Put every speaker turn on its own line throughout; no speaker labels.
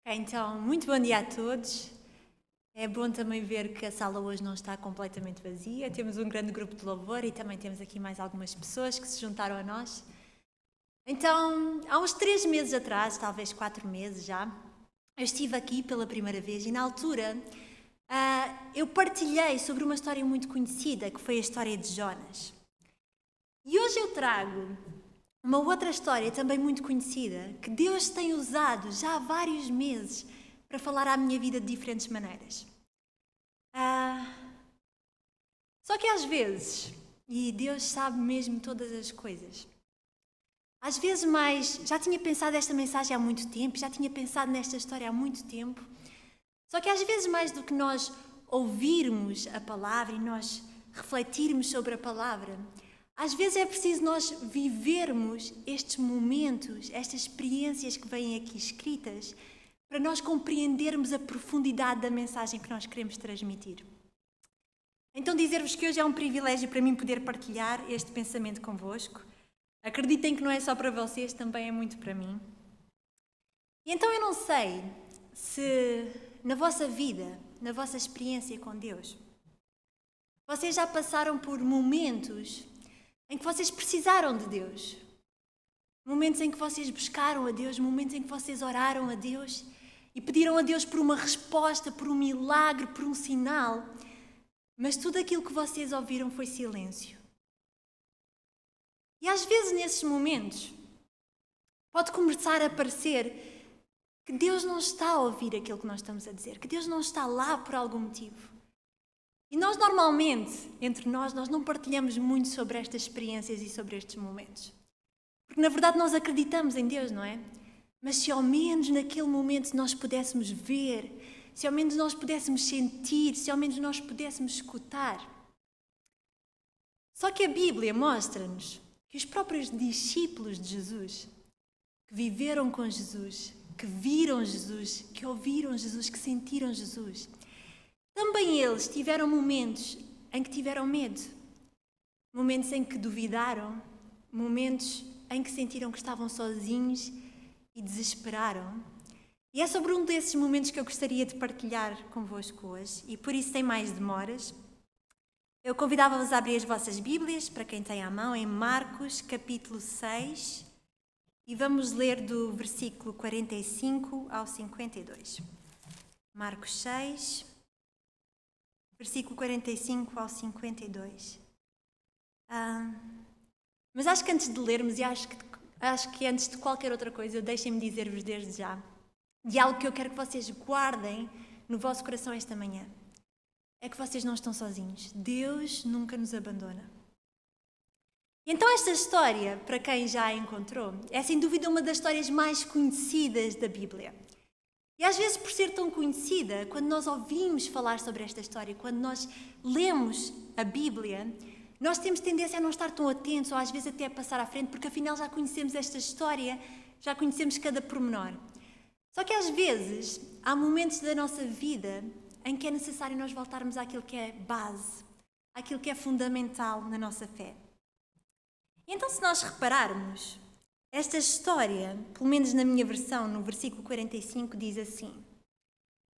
Então, muito bom dia a todos. É bom também ver que a sala hoje não está completamente vazia. Temos um grande grupo de louvor e também temos aqui mais algumas pessoas que se juntaram a nós. Então, há uns 3 meses atrás, talvez 4 meses já, eu estive aqui pela primeira vez e na altura eu partilhei sobre uma história muito conhecida, que foi a história de Jonas. E hoje eu trago uma outra história também muito conhecida, que Deus tem usado já há vários meses para falar à minha vida de diferentes maneiras. Só que às vezes, e Deus sabe mesmo todas as coisas, às vezes mais, já tinha pensado esta mensagem há muito tempo, já tinha pensado nesta história há muito tempo, só que às vezes mais do que nós ouvirmos a palavra e nós refletirmos sobre a palavra, às vezes é preciso nós vivermos estes momentos, estas experiências que vêm aqui escritas, para nós compreendermos a profundidade da mensagem que nós queremos transmitir. Então dizer-vos que hoje é um privilégio para mim poder partilhar este pensamento convosco. Acreditem que não é só para vocês, também é muito para mim. E então eu não sei se na vossa vida, na vossa experiência com Deus, vocês já passaram por momentos em que vocês precisaram de Deus. Momentos em que vocês buscaram a Deus, momentos em que vocês oraram a Deus e pediram a Deus por uma resposta, por um milagre, por um sinal, mas tudo aquilo que vocês ouviram foi silêncio. E às vezes nesses momentos pode começar a parecer que Deus não está a ouvir aquilo que nós estamos a dizer, que Deus não está lá por algum motivo. E nós normalmente, entre nós não partilhamos muito sobre estas experiências e sobre estes momentos. Porque na verdade nós acreditamos em Deus, não é? Mas se ao menos naquele momento nós pudéssemos ver, se ao menos nós pudéssemos sentir, se ao menos nós pudéssemos escutar. Só que a Bíblia mostra-nos que os próprios discípulos de Jesus, que viveram com Jesus, que viram Jesus, que ouviram Jesus, que sentiram Jesus, também eles tiveram momentos em que tiveram medo, momentos em que duvidaram, momentos em que sentiram que estavam sozinhos e desesperaram. E é sobre um desses momentos que eu gostaria de partilhar convosco hoje, e por isso sem mais demoras, eu convidava-vos a abrir as vossas Bíblias, para quem tem à mão, em Marcos capítulo 6, e vamos ler do versículo 45 ao 52. Marcos 6... versículo 45 ao 52. Mas acho que antes de lermos, e acho que antes de qualquer outra coisa, deixem-me dizer-vos desde já, de algo que eu quero que vocês guardem no vosso coração esta manhã. É que vocês não estão sozinhos. Deus nunca nos abandona. E então esta história, para quem já a encontrou, é sem dúvida uma das histórias mais conhecidas da Bíblia. E às vezes, por ser tão conhecida, quando nós ouvimos falar sobre esta história, quando nós lemos a Bíblia, nós temos tendência a não estar tão atentos, ou às vezes até a passar à frente, porque afinal já conhecemos esta história, já conhecemos cada pormenor. Só que às vezes, há momentos da nossa vida em que é necessário nós voltarmos àquilo que é base, àquilo que é fundamental na nossa fé. E então, se nós repararmos, esta história, pelo menos na minha versão, no versículo 45, diz assim: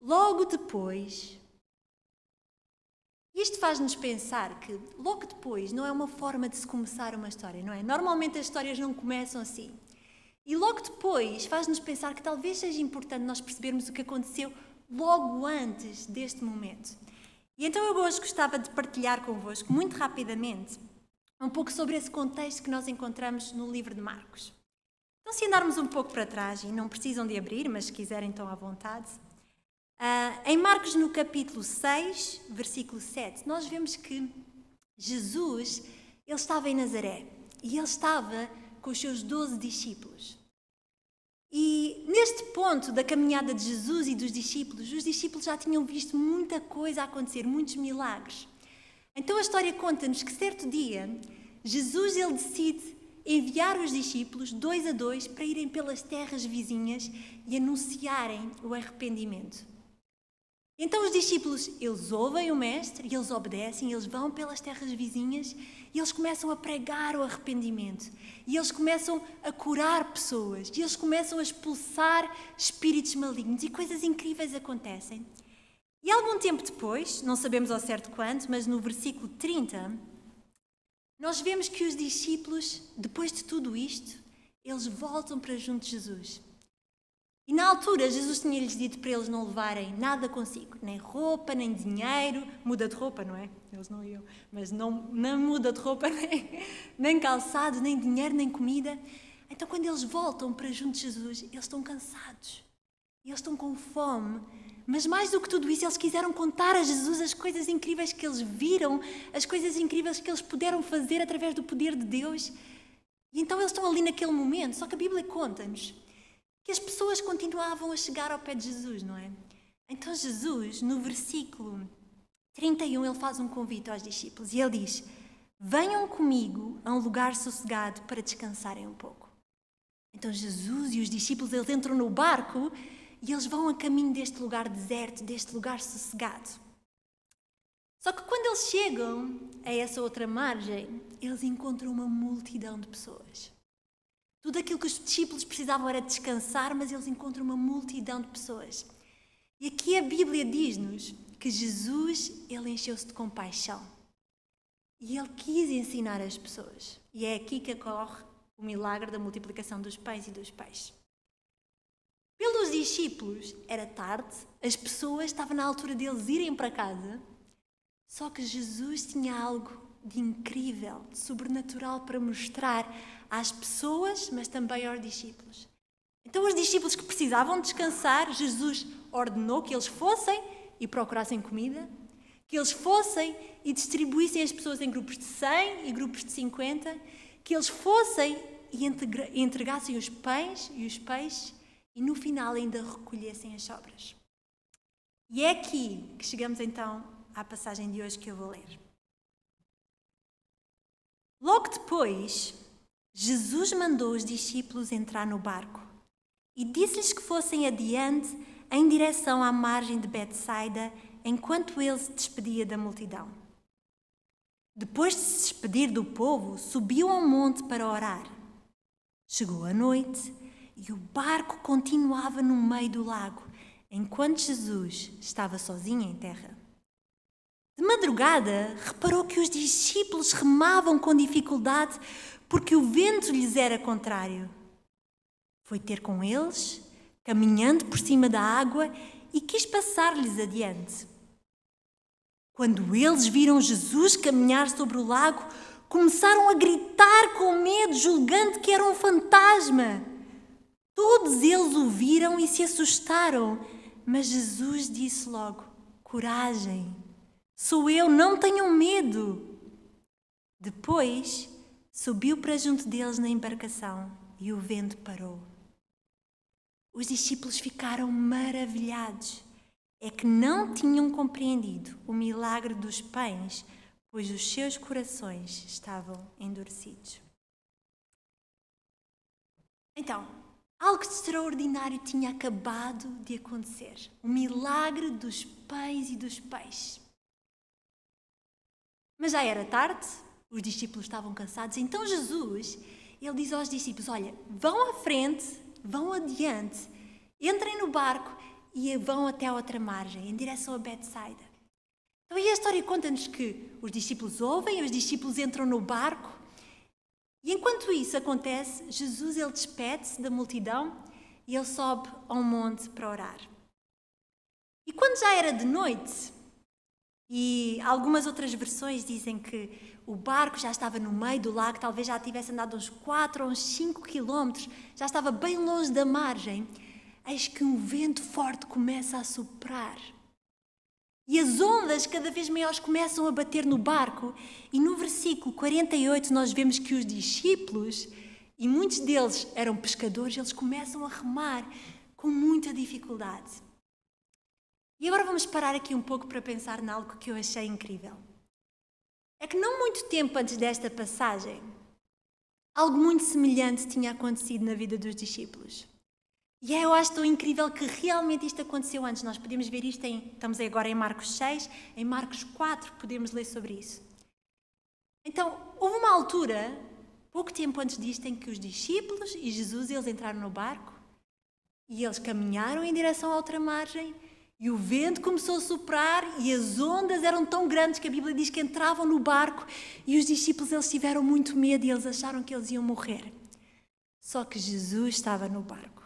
logo depois. Isto faz-nos pensar que logo depois não é uma forma de se começar uma história, não é? Normalmente as histórias não começam assim. E logo depois faz-nos pensar que talvez seja importante nós percebermos o que aconteceu logo antes deste momento. E então eu hoje gostava de partilhar convosco, muito rapidamente, um pouco sobre esse contexto que nós encontramos no livro de Marcos. Então, se andarmos um pouco para trás, e não precisam de abrir, mas se quiserem estão à vontade, em Marcos no capítulo 6, versículo 7, nós vemos que Jesus, ele estava em Nazaré e ele estava com os seus 12 discípulos. E neste ponto da caminhada de Jesus e dos discípulos, os discípulos já tinham visto muita coisa acontecer, muitos milagres. Então a história conta-nos que certo dia, Jesus ele decide enviar os discípulos 2 a 2 para irem pelas terras vizinhas e anunciarem o arrependimento. Então os discípulos, eles ouvem o mestre e eles obedecem, eles vão pelas terras vizinhas e eles começam a pregar o arrependimento. E eles começam a curar pessoas. E eles começam a expulsar espíritos malignos. E coisas incríveis acontecem. E algum tempo depois, não sabemos ao certo quando, mas no versículo 30, nós vemos que os discípulos, depois de tudo isto, eles voltam para junto de Jesus. E na altura, Jesus tinha-lhes dito para eles não levarem nada consigo, nem roupa, nem dinheiro, muda de roupa, não é? Eles não iam, mas não muda de roupa, nem calçado, nem dinheiro, nem comida. Então, quando eles voltam para junto de Jesus, eles estão cansados, eles estão com fome, mas mais do que tudo isso, eles quiseram contar a Jesus as coisas incríveis que eles viram, as coisas incríveis que eles puderam fazer através do poder de Deus. E então eles estão ali naquele momento, só que a Bíblia conta-nos que as pessoas continuavam a chegar ao pé de Jesus, não é? Então Jesus, no versículo 31, ele faz um convite aos discípulos e ele diz: venham comigo a um lugar sossegado para descansarem um pouco. Então Jesus e os discípulos, eles entram no barco e eles vão a caminho deste lugar deserto, deste lugar sossegado. Só que quando eles chegam a essa outra margem, eles encontram uma multidão de pessoas. Tudo aquilo que os discípulos precisavam era descansar, mas eles encontram uma multidão de pessoas. E aqui a Bíblia diz-nos que Jesus, ele encheu-se de compaixão. E ele quis ensinar as pessoas. E é aqui que ocorre o milagre da multiplicação dos pães e dos peixes. Pelos discípulos, era tarde, as pessoas estavam na altura deles irem para casa, só que Jesus tinha algo de incrível, de sobrenatural para mostrar às pessoas, mas também aos discípulos. Então os discípulos que precisavam descansar, Jesus ordenou que eles fossem e procurassem comida, que eles fossem e distribuíssem as pessoas em grupos de 100 e grupos de 50, que eles fossem e entregassem os pães e os peixes e no final ainda recolhessem as sobras. E é aqui que chegamos então à passagem de hoje que eu vou ler. Logo depois, Jesus mandou os discípulos entrar no barco e disse-lhes que fossem adiante em direção à margem de Betsaida, enquanto ele se despedia da multidão. Depois de se despedir do povo, subiu ao monte para orar. Chegou a noite e o barco continuava no meio do lago, enquanto Jesus estava sozinho em terra. De madrugada, reparou que os discípulos remavam com dificuldade porque o vento lhes era contrário. Foi ter com eles, caminhando por cima da água, e quis passar-lhes adiante. Quando eles viram Jesus caminhar sobre o lago, começaram a gritar com medo, julgando que era um fantasma. Todos eles o viram e se assustaram, mas Jesus disse logo: coragem, sou eu, não tenham medo. Depois, subiu para junto deles na embarcação e o vento parou. Os discípulos ficaram maravilhados. É que não tinham compreendido o milagre dos pães, pois os seus corações estavam endurecidos. Então, algo extraordinário tinha acabado de acontecer. O milagre dos pães e dos peixes. Mas já era tarde, os discípulos estavam cansados, então Jesus, ele diz aos discípulos: olha, vão à frente, vão adiante, entrem no barco e vão até a outra margem, em direção a Betsaida. Então aí a história conta-nos que os discípulos ouvem, os discípulos entram no barco e enquanto isso acontece, Jesus ele despede-se da multidão e ele sobe ao monte para orar. E quando já era de noite, e algumas outras versões dizem que o barco já estava no meio do lago, talvez já tivesse andado uns 4 ou uns 5 quilómetros, já estava bem longe da margem, eis que um vento forte começa a soprar. E as ondas cada vez maiores começam a bater no barco. E no versículo 48 nós vemos que os discípulos, e muitos deles eram pescadores, eles começam a remar com muita dificuldade. E agora vamos parar aqui um pouco para pensar em algo que eu achei incrível. É que não muito tempo antes desta passagem, algo muito semelhante tinha acontecido na vida dos discípulos. E eu acho tão incrível que realmente isto aconteceu antes. Nós podemos ver isto, estamos agora em Marcos 6, em Marcos 4 podemos ler sobre isso. Então, houve uma altura, pouco tempo antes disto, em que os discípulos e Jesus, eles entraram no barco e eles caminharam em direção à outra margem e o vento começou a soprar e as ondas eram tão grandes que a Bíblia diz que entravam no barco e os discípulos, eles tiveram muito medo e eles acharam que eles iam morrer. Só que Jesus estava no barco.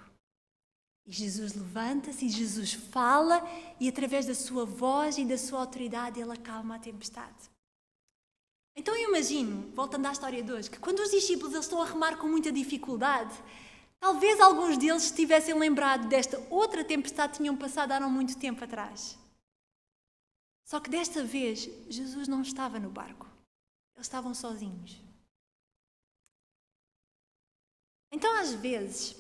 E Jesus levanta-se e Jesus fala e através da sua voz e da sua autoridade ele acalma a tempestade. Então eu imagino, voltando à história de hoje, que quando os discípulos eles estão a remar com muita dificuldade, talvez alguns deles se tivessem lembrado desta outra tempestade que tinham passado há não muito tempo atrás. Só que desta vez Jesus não estava no barco. Eles estavam sozinhos. Então às vezes,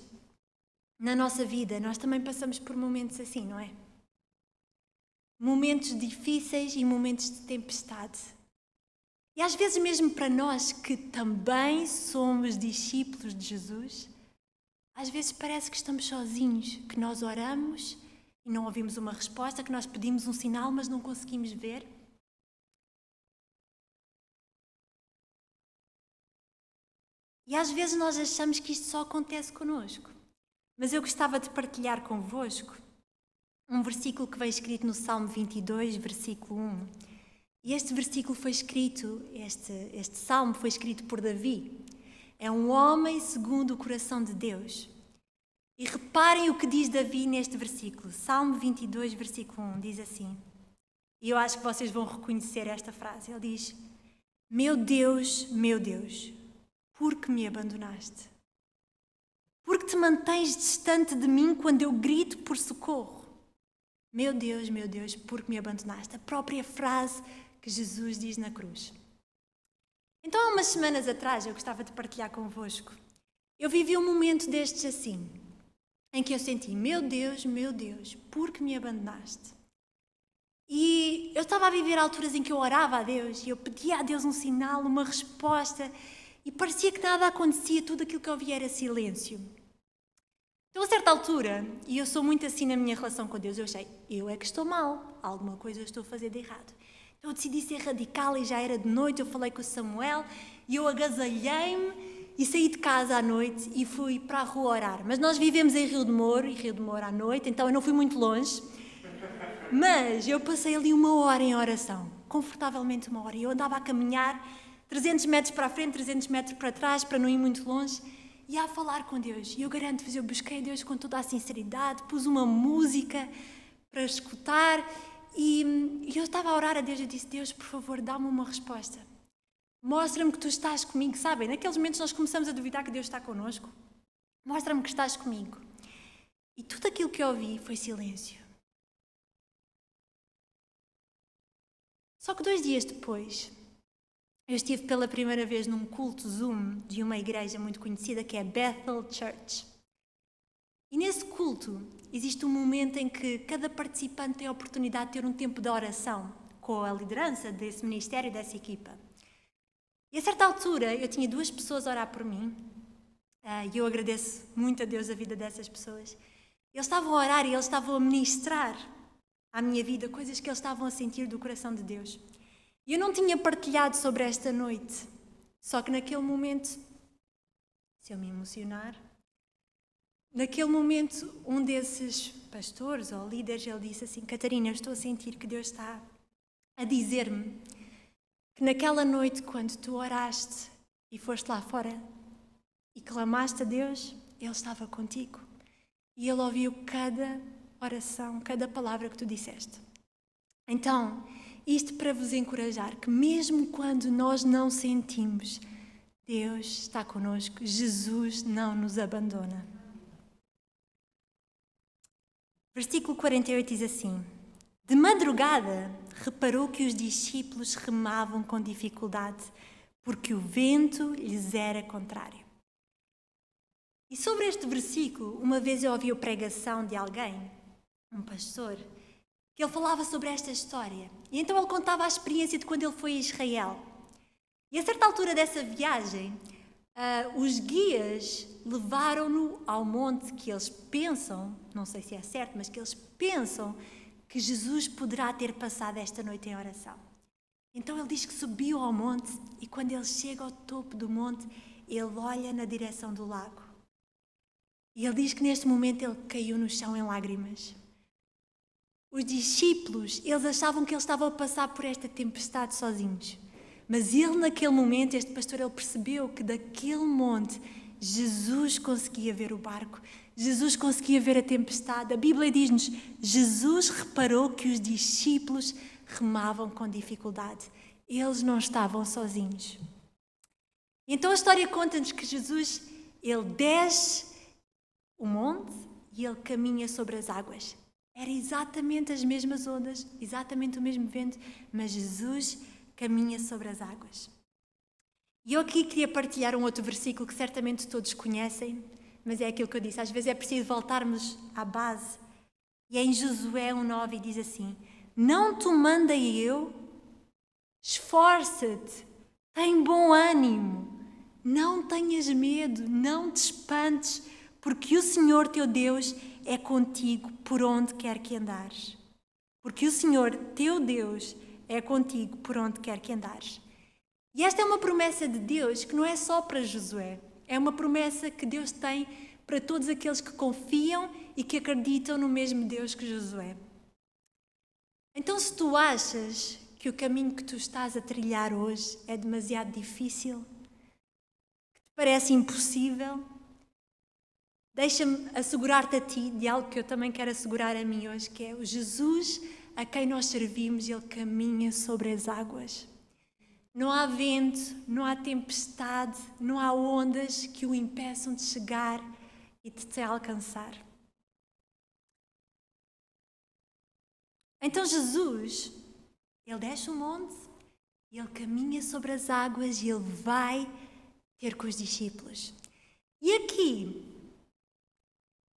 na nossa vida, nós também passamos por momentos assim, não é? Momentos difíceis e momentos de tempestade. E às vezes mesmo para nós que também somos discípulos de Jesus, às vezes parece que estamos sozinhos, que nós oramos e não ouvimos uma resposta, que nós pedimos um sinal, mas não conseguimos ver. E às vezes nós achamos que isto só acontece connosco. Mas eu gostava de partilhar convosco um versículo que vem escrito no Salmo 22, versículo 1. E este versículo foi escrito, este salmo foi escrito por Davi. É um homem segundo o coração de Deus. E reparem o que diz Davi neste versículo. Salmo 22, versículo 1, diz assim. E eu acho que vocês vão reconhecer esta frase. Ele diz: meu Deus, por que me abandonaste? Porque te mantens distante de mim quando eu grito por socorro? Meu Deus, por que me abandonaste? A própria frase que Jesus diz na cruz. Então, há umas semanas atrás, eu gostava de partilhar convosco. Eu vivi um momento destes assim, em que eu senti, meu Deus, por que me abandonaste? E eu estava a viver alturas em que eu orava a Deus e eu pedia a Deus um sinal, uma resposta, e parecia que nada acontecia, tudo aquilo que eu ouvia era silêncio. Então, a certa altura, e eu sou muito assim na minha relação com Deus, eu achei, eu é que estou mal, alguma coisa eu estou a fazer de errado. Então, eu decidi ser radical e já era de noite, eu falei com o Samuel e eu agasalhei-me e saí de casa à noite e fui para a rua orar. Mas nós vivemos em Rio de Moro, e Rio de Moro à noite, então eu não fui muito longe, mas eu passei ali 1 hora em oração, confortavelmente 1 hora, e eu andava a caminhar 300 metros para a frente, 300 metros para trás, para não ir muito longe, e a falar com Deus. E eu garanto-vos, eu busquei a Deus com toda a sinceridade, pus uma música para escutar e eu estava a orar a Deus e disse, Deus, por favor, dá-me uma resposta. Mostra-me que tu estás comigo, sabem? Naqueles momentos nós começamos a duvidar que Deus está connosco. Mostra-me que estás comigo. E tudo aquilo que eu ouvi foi silêncio. Só que 2 dias depois, eu estive pela primeira vez num culto Zoom de uma igreja muito conhecida que é Bethel Church. E nesse culto existe um momento em que cada participante tem a oportunidade de ter um tempo de oração com a liderança desse ministério, dessa equipa. E a certa altura eu tinha 2 pessoas a orar por mim e eu agradeço muito a Deus a vida dessas pessoas. Eles estavam a orar e eles estavam a ministrar à minha vida coisas que eles estavam a sentir do coração de Deus. E eu não tinha partilhado sobre esta noite, só que naquele momento, se eu me emocionar, naquele momento um desses pastores ou líderes, ele disse assim, Catarina, eu estou a sentir que Deus está a dizer-me que naquela noite quando tu oraste e foste lá fora e clamaste a Deus, Ele estava contigo. E Ele ouviu cada oração, cada palavra que tu disseste. Então, isto para vos encorajar, que mesmo quando nós não sentimos, Deus está connosco, Jesus não nos abandona. Versículo 48 diz assim, de madrugada reparou que os discípulos remavam com dificuldade, porque o vento lhes era contrário. E sobre este versículo, uma vez eu ouvi a pregação de alguém, um pastor, que ele falava sobre esta história. E então ele contava a experiência de quando ele foi a Israel. E a certa altura dessa viagem, os guias levaram-no ao monte que eles pensam, não sei se é certo, mas que eles pensam que Jesus poderá ter passado esta noite em oração. Então ele diz que subiu ao monte e quando ele chega ao topo do monte, ele olha na direção do lago. E ele diz que neste momento ele caiu no chão em lágrimas. Os discípulos, eles achavam que eles estavam a passar por esta tempestade sozinhos. Mas ele, naquele momento, este pastor, ele percebeu que daquele monte Jesus conseguia ver o barco. Jesus conseguia ver a tempestade. A Bíblia diz-nos, Jesus reparou que os discípulos remavam com dificuldade. Eles não estavam sozinhos. Então a história conta-nos que Jesus, ele desce o monte e ele caminha sobre as águas. Era exatamente as mesmas ondas, exatamente o mesmo vento, mas Jesus caminha sobre as águas. E eu aqui queria partilhar um outro versículo que certamente todos conhecem, mas é aquilo que eu disse, às vezes é preciso voltarmos à base. E é em Josué 1:9 e diz assim, não te mandei eu, esforça-te, tem bom ânimo, não tenhas medo, não te espantes, porque o Senhor teu Deus é contigo por onde quer que andares. Porque o Senhor teu Deus é contigo por onde quer que andares. E esta é uma promessa de Deus que não é só para Josué. É uma promessa que Deus tem para todos aqueles que confiam e que acreditam no mesmo Deus que Josué. Então, se tu achas que o caminho que tu estás a trilhar hoje é demasiado difícil, que te parece impossível, deixa-me assegurar-te a ti de algo que eu também quero assegurar a mim hoje, que é o Jesus a quem nós servimos, ele caminha sobre as águas. Não há vento, não há tempestade, não há ondas que o impeçam de chegar e de te alcançar. Então Jesus, ele desce o monte, ele caminha sobre as águas e ele vai ter com os discípulos. E aqui,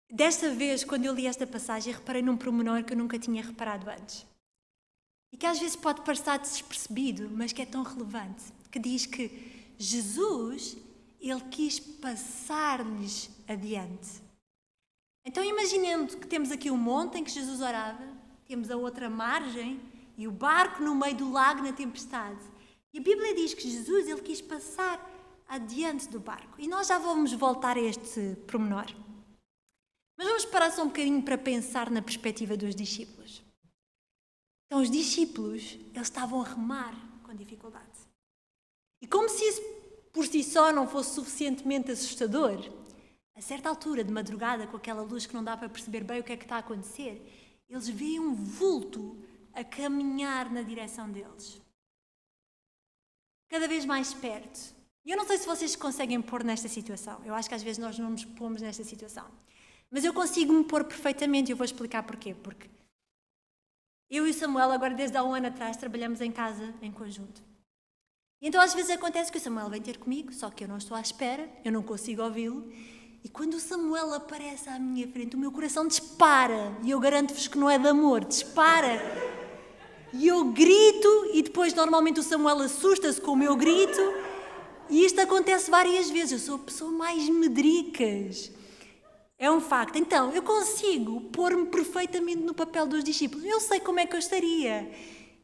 desta vez, quando eu li esta passagem, reparei num pormenor que eu nunca tinha reparado antes. E que às vezes pode parecer despercebido, mas que é tão relevante. Que diz que Jesus, ele quis passar-lhes adiante. Então imaginando que temos aqui um monte em que Jesus orava, temos a outra margem e o barco no meio do lago na tempestade. E a Bíblia diz que Jesus, ele quis passar adiante do barco. E nós já vamos voltar a este pormenor. Mas vamos parar só um bocadinho para pensar na perspectiva dos discípulos. Então, os discípulos, eles estavam a remar com dificuldade. E como se isso por si só não fosse suficientemente assustador, a certa altura de madrugada, com aquela luz que não dá para perceber bem o que é que está a acontecer, eles veem um vulto a caminhar na direção deles. Cada vez mais perto. E eu não sei se vocês se conseguem pôr nesta situação. Eu acho que às vezes nós não nos pomos nesta situação. Mas eu consigo me pôr perfeitamente e eu vou explicar porquê. Porque eu e o Samuel, agora desde há um ano atrás, trabalhamos em casa em conjunto. E então às vezes acontece que o Samuel vem ter comigo, só que eu não estou à espera, eu não consigo ouvi-lo. E quando o Samuel aparece à minha frente, o meu coração dispara. E eu garanto-vos que não é de amor, dispara. E eu grito e depois normalmente o Samuel assusta-se com o meu grito. E isto acontece várias vezes. Eu sou a pessoa mais medricas. É um facto. Então, eu consigo pôr-me perfeitamente no papel dos discípulos. Eu sei como é que eu estaria.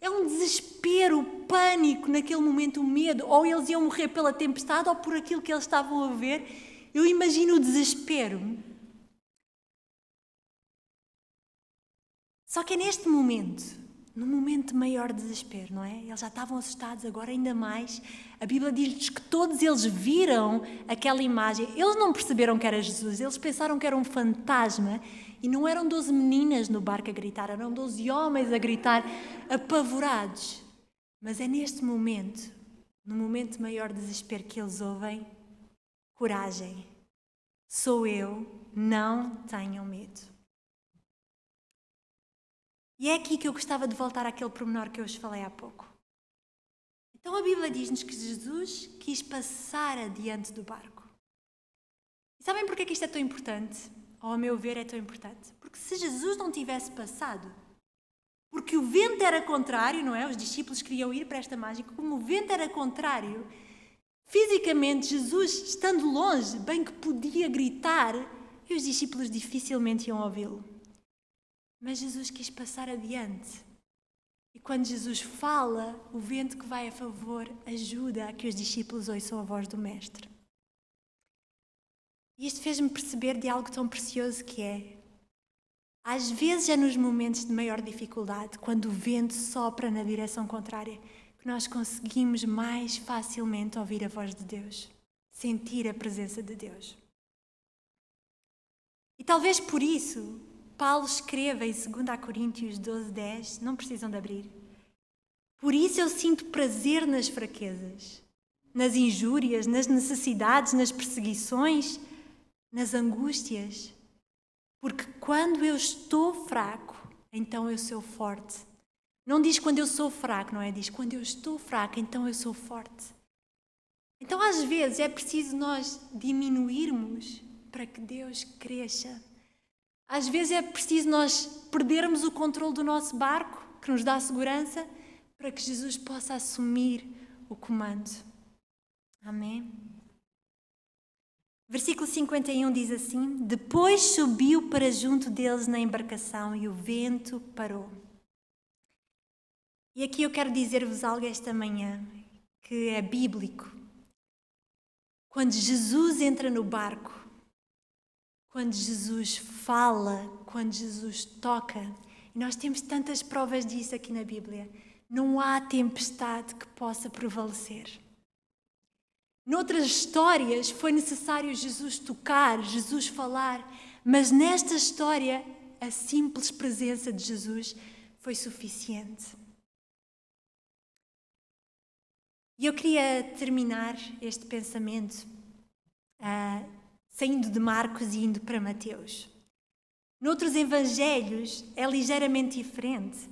É um desespero, pânico naquele momento, o medo. Ou eles iam morrer pela tempestade ou por aquilo que eles estavam a ver. Eu imagino o desespero. Só que é neste momento, num momento de maior desespero, não é? Eles já estavam assustados, agora ainda mais. A Bíblia diz-nos que todos eles viram aquela imagem. Eles não perceberam que era Jesus, eles pensaram que era um fantasma. E não eram 12 meninas no barco a gritar, eram 12 homens a gritar, apavorados. Mas é neste momento, no momento de maior desespero, que eles ouvem: coragem, sou eu, não tenham medo. E é aqui que eu gostava de voltar àquele pormenor que eu vos falei há pouco. Então a Bíblia diz-nos que Jesus quis passar adiante do barco. E sabem porquê que isto é tão importante? Ou, a meu ver, é tão importante? Porque se Jesus não tivesse passado, porque o vento era contrário, não é? Os discípulos queriam ir para esta mágica, como o vento era contrário, Fisicamente, Jesus, estando longe, bem que podia gritar, e os discípulos dificilmente iam ouvi-lo. Mas Jesus quis passar adiante. E quando Jesus fala, o vento que vai a favor ajuda a que os discípulos ouçam a voz do Mestre. E isto fez-me perceber de algo tão precioso que é: às vezes é nos momentos de maior dificuldade, quando o vento sopra na direção contrária, que nós conseguimos mais facilmente ouvir a voz de Deus, sentir a presença de Deus. E talvez por isso, Paulo escreva em 2 Coríntios 12:10, não precisam de abrir: por isso eu sinto prazer nas fraquezas, nas injúrias, nas necessidades, nas perseguições, nas angústias, porque quando eu estou fraco, então eu sou forte. Não diz quando eu sou fraco, não é? Diz quando eu estou fraco, então eu sou forte. Então às vezes é preciso nós diminuirmos para que Deus cresça. Às vezes é preciso nós perdermos o controle do nosso barco, que nos dá segurança, para que Jesus possa assumir o comando. Amém? Versículo 51 diz assim: depois subiu para junto deles na embarcação e o vento parou. E aqui eu quero dizer-vos algo esta manhã, que é bíblico. Quando Jesus entra no barco, quando Jesus fala, quando Jesus toca, e nós temos tantas provas disso aqui na Bíblia, não há tempestade que possa prevalecer. Noutras histórias foi necessário Jesus tocar, Jesus falar, mas nesta história a simples presença de Jesus foi suficiente. E eu queria terminar este pensamento saindo de Marcos e indo para Mateus. Noutros evangelhos é ligeiramente diferente,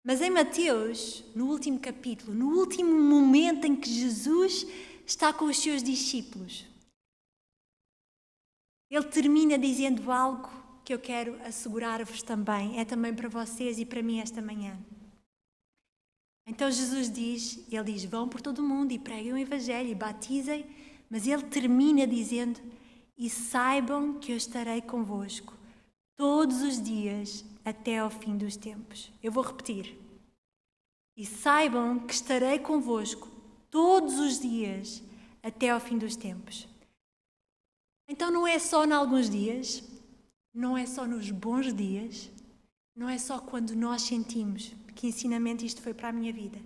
mas em Mateus, no último capítulo, no último momento em que Jesus está com os seus discípulos, ele termina dizendo algo que eu quero assegurar-vos também, é também para vocês e para mim esta manhã. Então Jesus diz, ele diz, vão por todo o mundo e preguem o Evangelho e batizem, mas ele termina dizendo, e saibam que eu estarei convosco todos os dias até ao fim dos tempos. Eu vou repetir. E saibam que estarei convosco todos os dias até ao fim dos tempos. Então não é só em alguns dias, não é só nos bons dias, não é só quando nós sentimos. Que ensinamento isto foi para a minha vida.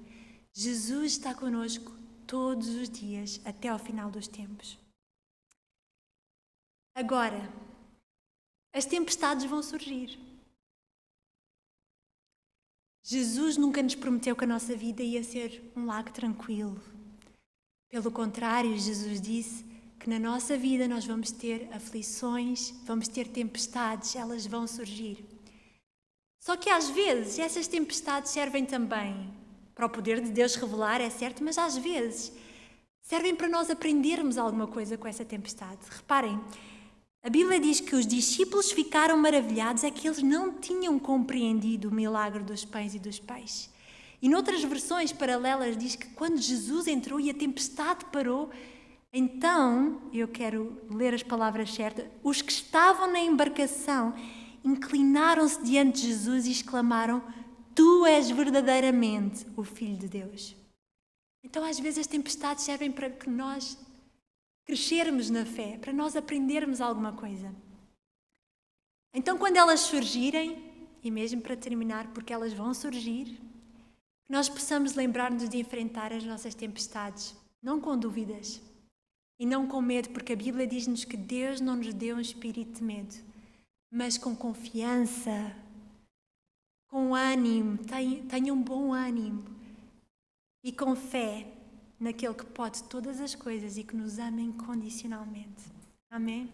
Jesus está connosco todos os dias até ao final dos tempos. Agora, as tempestades vão surgir. Jesus nunca nos prometeu que a nossa vida ia ser um lago tranquilo. Pelo contrário, Jesus disse que na nossa vida nós vamos ter aflições, vamos ter tempestades, elas vão surgir. Só que às vezes essas tempestades servem também para o poder de Deus revelar, é certo, mas às vezes servem para nós aprendermos alguma coisa com essa tempestade. Reparem, a Bíblia diz que os discípulos ficaram maravilhados, é que eles não tinham compreendido o milagre dos pães e dos peixes. E noutras versões paralelas diz que quando Jesus entrou e a tempestade parou, então, eu quero ler as palavras certas, os que estavam na embarcação inclinaram-se diante de Jesus e exclamaram, tu és verdadeiramente o Filho de Deus. Então às vezes as tempestades servem para que nós crescermos na fé, para nós aprendermos alguma coisa. Então quando elas surgirem, e mesmo para terminar, porque elas vão surgir, nós possamos lembrar-nos de enfrentar as nossas tempestades, não com dúvidas e não com medo, porque a Bíblia diz-nos que Deus não nos deu um espírito de medo, mas com confiança, com ânimo, tenham um bom ânimo e com fé naquele que pode todas as coisas e que nos ama incondicionalmente. Amém?